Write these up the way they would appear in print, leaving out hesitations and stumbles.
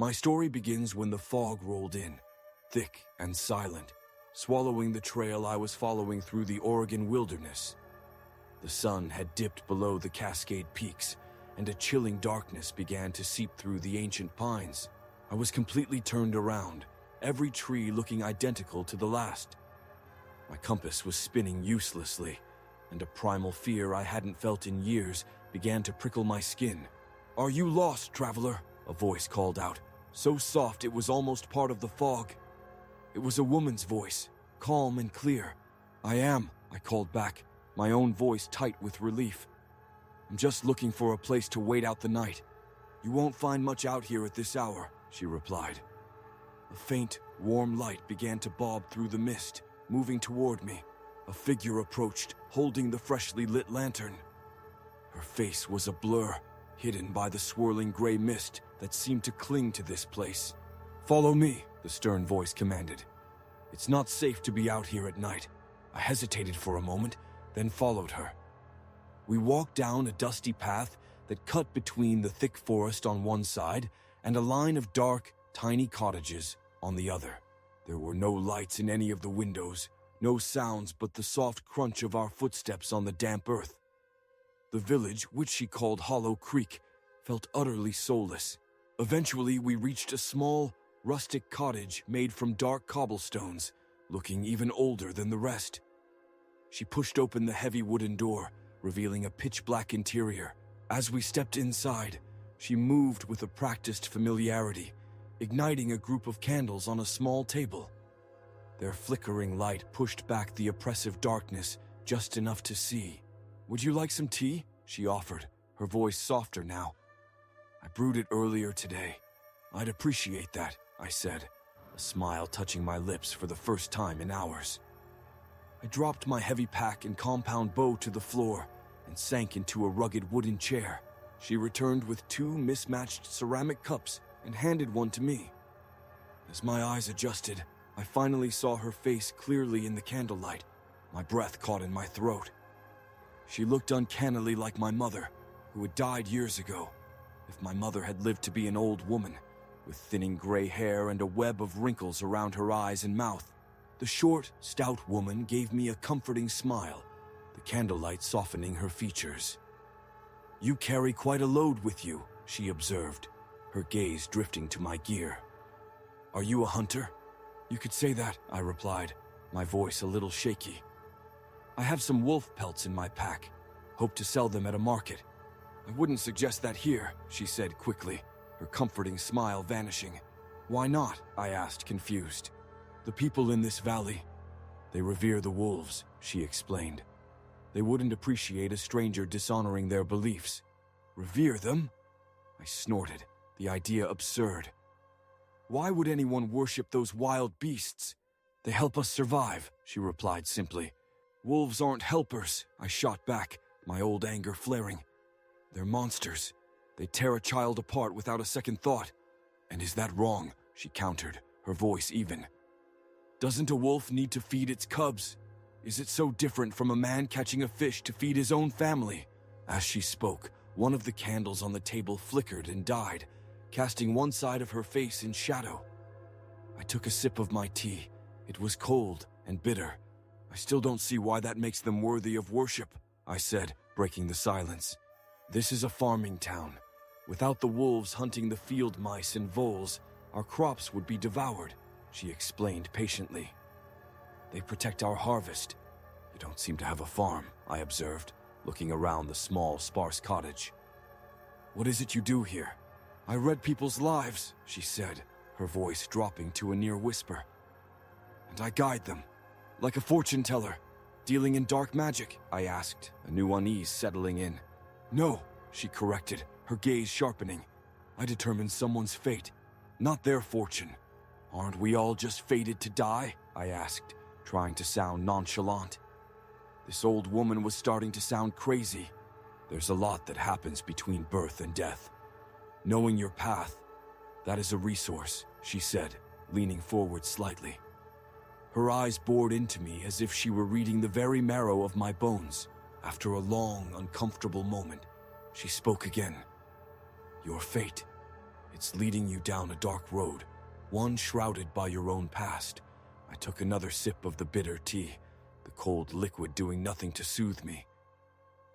My story begins when the fog rolled in, thick and silent, swallowing the trail I was following through the Oregon wilderness. The sun had dipped below the Cascade Peaks, and a chilling darkness began to seep through the ancient pines. I was completely turned around, every tree looking identical to the last. My compass was spinning uselessly, and a primal fear I hadn't felt in years began to prickle my skin. "Are you lost, traveler?" a voice called out, so soft it was almost part of the fog. It was a woman's voice, calm and clear. "I am," I called back, my own voice tight with relief. "I'm just looking for a place to wait out the night. You won't find much out here at this hour," she replied. A faint, warm light began to bob through the mist, moving toward me. A figure approached, holding the freshly lit lantern. Her face was a blur, hidden by the swirling gray mist that seemed to cling to this place. "Follow me," the stern voice commanded. "It's not safe to be out here at night." I hesitated for a moment, then followed her. We walked down a dusty path that cut between the thick forest on one side and a line of dark, tiny cottages on the other. There were no lights in any of the windows, no sounds but the soft crunch of our footsteps on the damp earth. The village, which she called Hollow Creek, felt utterly soulless. Eventually, we reached a small, rustic cottage made from dark cobblestones, looking even older than the rest. She pushed open the heavy wooden door, revealing a pitch-black interior. As we stepped inside, she moved with a practiced familiarity, igniting a group of candles on a small table. Their flickering light pushed back the oppressive darkness just enough to see. "Would you like some tea?" she offered, her voice softer now. "I brewed it earlier today. I'd appreciate that," I said, a smile touching my lips for the first time in hours. I dropped my heavy pack and compound bow to the floor and sank into a rugged wooden chair. She returned with two mismatched ceramic cups and handed one to me. As my eyes adjusted, I finally saw her face clearly in the candlelight. My breath caught in my throat. She looked uncannily like my mother, who had died years ago. If my mother had lived to be an old woman, with thinning gray hair and a web of wrinkles around her eyes and mouth. The short, stout woman gave me a comforting smile, the candlelight softening her features. "You carry quite a load with you," she observed, her gaze drifting to my gear. "Are you a hunter?" "You could say that," I replied, my voice a little shaky. "I have some wolf pelts in my pack. Hope to sell them at a market." "I wouldn't suggest that here," she said quickly, her comforting smile vanishing. "Why not?" I asked, confused. "The people in this valley, they revere the wolves," she explained. "They wouldn't appreciate a stranger dishonoring their beliefs." "Revere them?" I snorted, the idea absurd. "Why would anyone worship those wild beasts?" "They help us survive," she replied simply. "Wolves aren't helpers," I shot back, my old anger flaring. "They're monsters. They tear a child apart without a second thought." "And is that wrong?" she countered, her voice even. "Doesn't a wolf need to feed its cubs? Is it so different from a man catching a fish to feed his own family?" As she spoke, one of the candles on the table flickered and died, casting one side of her face in shadow. I took a sip of my tea. It was cold and bitter. "I still don't see why that makes them worthy of worship," I said, breaking the silence. "This is a farming town. Without the wolves hunting the field mice and voles, our crops would be devoured," she explained patiently. "They protect our harvest." "You don't seem to have a farm," I observed, looking around the small, sparse cottage. "What is it you do here?" "I read people's lives," she said, her voice dropping to a near whisper. "And I guide them, like a fortune teller, dealing in dark magic?" I asked, a new unease settling in. "No," she corrected, her gaze sharpening. "I determine someone's fate, not their fortune." "Aren't we all just fated to die?" I asked, trying to sound nonchalant. This old woman was starting to sound crazy. "There's a lot that happens between birth and death. Knowing your path, that is a resource," she said, leaning forward slightly. Her eyes bored into me as if she were reading the very marrow of my bones. After a long, uncomfortable moment, she spoke again. "Your fate. It's leading you down a dark road, one shrouded by your own past. I took another sip of the bitter tea, the cold liquid doing nothing to soothe me.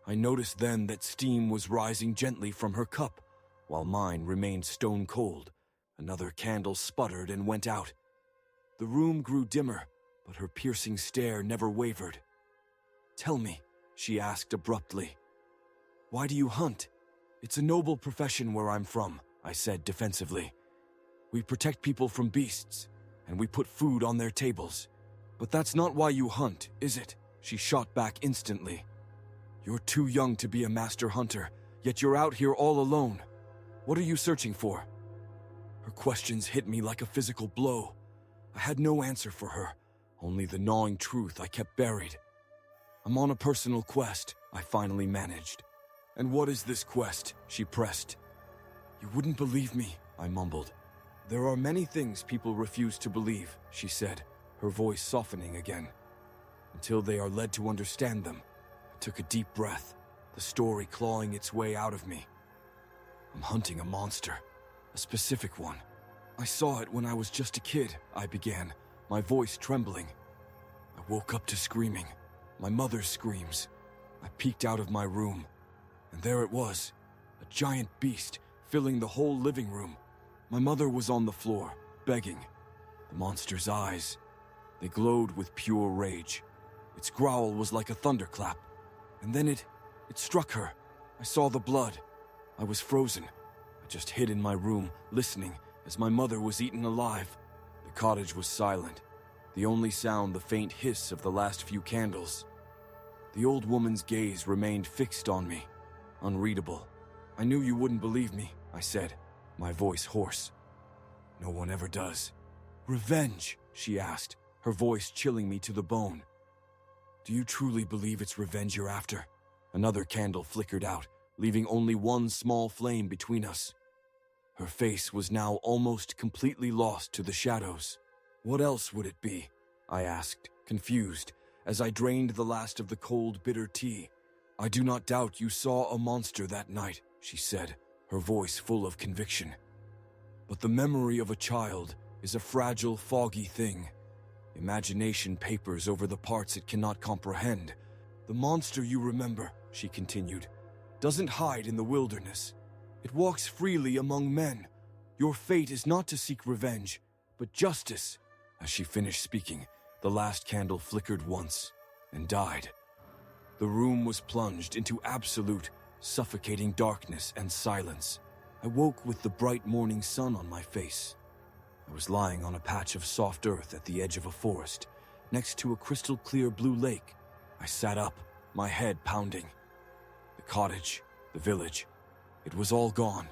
I noticed then that steam was rising gently from her cup, while mine remained stone cold. Another candle sputtered and went out. The room grew dimmer, but her piercing stare never wavered. "Tell me," she asked abruptly, "why do you hunt?" "It's a noble profession where I'm from," I said defensively. "We protect people from beasts, and we put food on their tables. But that's not why you hunt, is it?" She shot back instantly. "You're too young to be a master hunter, yet you're out here all alone. What are you searching for?" Her questions hit me like a physical blow. I had no answer for her, only the gnawing truth I kept buried. "I'm on a personal quest," I finally managed. "And what is this quest?" she pressed. "You wouldn't believe me," I mumbled. "There are many things people refuse to believe," she said, her voice softening again, "until they are led to understand them." I took a deep breath, the story clawing its way out of me. "I'm hunting a monster, a specific one. I saw it when I was just a kid," I began, my voice trembling. I woke up to screaming, my mother's screams. I peeked out of my room, and there it was, a giant beast filling the whole living room. My mother was on the floor, begging. The monster's eyes, they glowed with pure rage. Its growl was like a thunderclap, and then it struck her. I saw the blood. I was frozen. I just hid in my room, listening as my mother was eaten alive. The cottage was silent, the only sound the faint hiss of the last few candles. The old woman's gaze remained fixed on me, unreadable. "I knew you wouldn't believe me," I said, my voice hoarse. "No one ever does." "Revenge?" she asked, her voice chilling me to the bone. "Do you truly believe it's revenge you're after?" Another candle flickered out, leaving only one small flame between us. Her face was now almost completely lost to the shadows. "What else would it be?" I asked, confused, as I drained the last of the cold, bitter tea. "I do not doubt you saw a monster that night," she said, her voice full of conviction. "But the memory of a child is a fragile, foggy thing. Imagination papers over the parts it cannot comprehend. The monster you remember," she continued, "doesn't hide in the wilderness. It walks freely among men. Your fate is not to seek revenge, but justice." As she finished speaking, the last candle flickered once and died. The room was plunged into absolute, suffocating darkness and silence. I woke with the bright morning sun on my face. I was lying on a patch of soft earth at the edge of a forest, next to a crystal-clear blue lake. I sat up, my head pounding. The cottage, the village, it was all gone.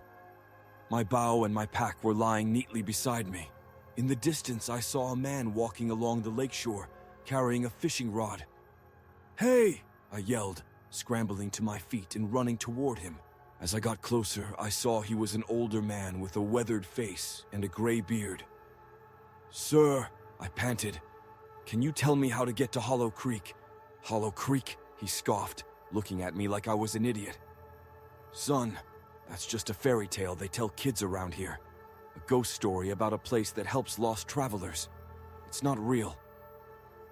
My bow and my pack were lying neatly beside me. In the distance, I saw a man walking along the lakeshore, carrying a fishing rod. "Hey!" I yelled, scrambling to my feet and running toward him. As I got closer, I saw he was an older man with a weathered face and a gray beard. "Sir," I panted, "can you tell me how to get to Hollow Creek?" "Hollow Creek?" he scoffed, looking at me like I was an idiot. "Son, that's just a fairy tale they tell kids around here. A ghost story about a place that helps lost travelers. It's not real."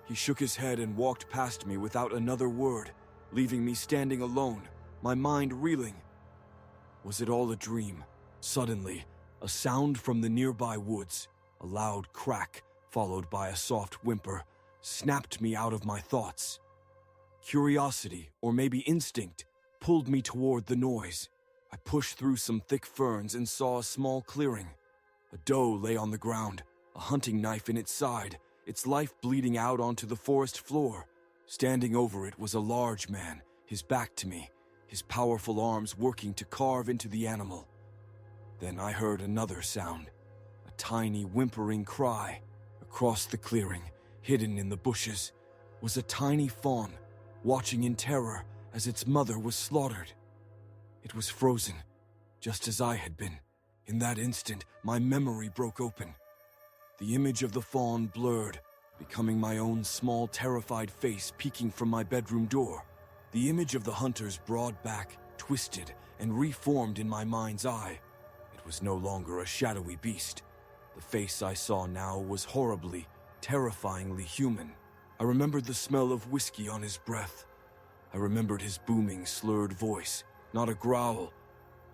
He shook his head and walked past me without another word, leaving me standing alone, my mind reeling. Was it all a dream? Suddenly, a sound from the nearby woods, a loud crack followed by a soft whimper, snapped me out of my thoughts. Curiosity, or maybe instinct, pulled me toward the noise. I pushed through some thick ferns and saw a small clearing. A doe lay on the ground, a hunting knife in its side, its life bleeding out onto the forest floor. Standing over it was a large man, his back to me, his powerful arms working to carve into the animal. Then I heard another sound, a tiny whimpering cry. Across the clearing, hidden in the bushes, was a tiny fawn, watching in terror as its mother was slaughtered. It was frozen, just as I had been. In that instant, my memory broke open. The image of the fawn blurred, becoming my own small, terrified face peeking from my bedroom door. The image of the hunter's broad back twisted and reformed in my mind's eye. It was no longer a shadowy beast. The face I saw now was horribly, terrifyingly human. I remembered the smell of whiskey on his breath. I remembered his booming, slurred voice, not a growl.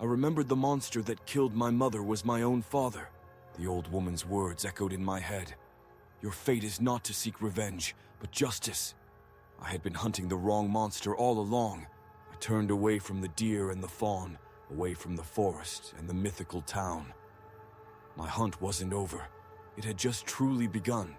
I remembered the monster that killed my mother was my own father. The old woman's words echoed in my head. Your fate is not to seek revenge, but justice. I had been hunting the wrong monster all along. I turned away from the deer and the fawn, away from the forest and the mythical town. My hunt wasn't over. It had just truly begun.